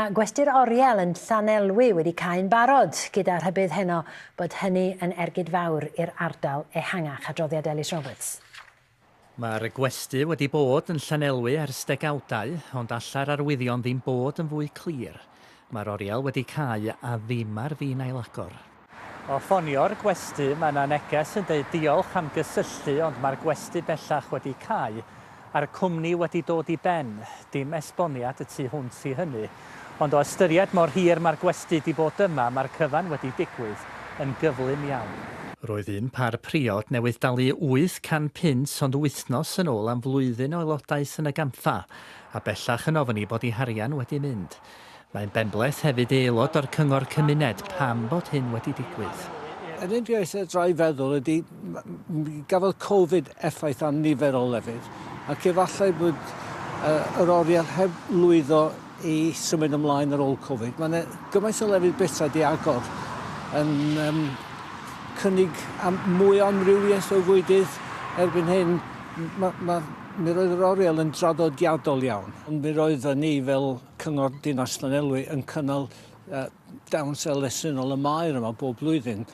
Mae gwesty'r Oriel yn Llanelwy wedi cael barod gyda'r rhybydd heno bod hynny yn ergyd fawr i'r ardal ehangach. Adroddiad Elis. Mae'r gwesty wedi bod yn Llanelwy ers degawdau, ond alla'r arwyddion ddim bod yn fwy clir. Mae'r Oriel wedi cael a ddim ar fin ailagor. O ffonio'r gwesty, mae yna neges yn dweud diolch am gysylltu, ond mae'r gwesty bellach wedi cael a'r cwmni wedi dod i ben. Dim esboniad y tu hwnt i hynny, ond o ystyried mor hir mae'r gwesty wedi bod yma, mae'r cyfan wedi digwydd yn gyflym iawn. Roedd un par priod newydd dalu 800 punt ond wythnos yn ôl am flwyddyn o aelodaeth yn y gampfa, a bellach yn ofyn i bod ei harian wedi mynd. Mae'n benbleth hefyd aelod o'r cyngor cymuned pam bod hyn wedi digwydd. Yr unig beth y drai feddwl ydy gafodd Covid effaith anniferol hefyd, ac efallai bod yr Oriel heb lwyddo i symud ymlaen ar ôl Covid. Mae gymaint o lefydd bita di agor yn cynnig am mwy o amrywiaeth o fwydydd erbyn hyn. Mi roedd yr Oriel yn draddodiadol iawn. Ond mi roedd ni fel Cyngor Dinas Llanelwy yn cynnal dawnsel lesynol y maer yma bob blwyddyn.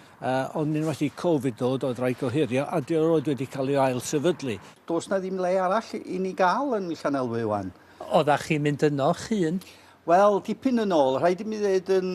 Ond nid wedi Covid dod, oedd rhaid gohirio, a di roedd wedi cael ei ail sefydlu. Does na ddim le arall i ni gael yn Llanelwy wan. Oeddach chi'n mynd yno chyn? Wel, dipyn yn ôl, rhaid i mi ddweud yn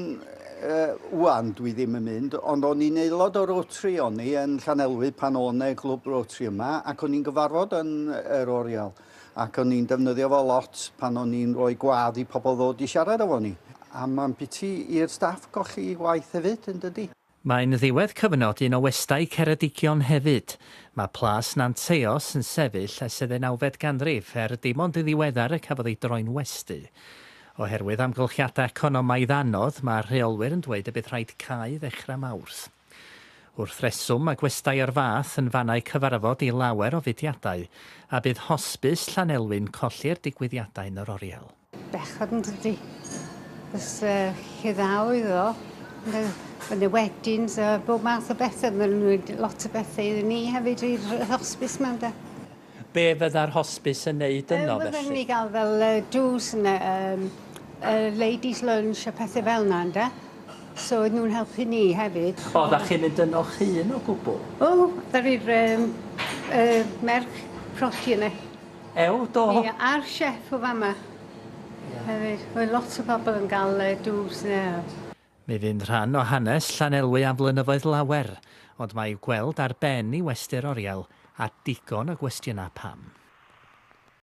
wan dwi ddim yn mynd, ond o'n i'n aelod o Rotary o'n i yn Llanelwy pan o'n clwb Rotary yma, ac o'n i'n gyfarfod yn yr Oriel. Ac o'n i'n defnyddio fo lot pan o'n i'n rhoi gwadd i pobl ddod i siarad efo ni. A mae'n biti i'r staff golli waith hefyd, yn dydi? Mae'n ddiwedd cyfnod un o westau Ceredigion hefyd. Mae Plas Nanteos yn sefyll ers y 19th ganrif dim ond yn ddiweddar y cafodd ei droi'n westy. Oherwydd amgylchiadau economaidd anodd, mae rheolwyr yn dweud y bydd rhaid cael ddechrau Mawrth. Wrth reswm, mae gwestai o'r fath yn fannau cyfarfod i lawer o fudiadau, a bydd hosbis Llanelwy'n colli'r digwyddiadau yn yr Oriel. Bechod yn dydi. Ys llyddaw iddo. Yn y wedins, bob math o bethau, mae'n lot o bethau iddyn ni hefyd i'r hosbis yma. Be fydda'r hosbis yn neud yno felly? Byddwn ni gael fel dws yn ladies lunch a pethau fel yna, so nhw'n helpu ni hefyd. Oeddach chi'n mynd yno chyn o gwbl? O, dar i'r merch proti yna. Ew, do? A'r chef o fama. Hefyd, mae lot o bobl yn cael dws yna. Mi fynd rhan o hanes Llanelwy am flynyddoedd lawer, ond mae i'w gweld ar ben i westy'r Oriel a digon o gwestiynau pam.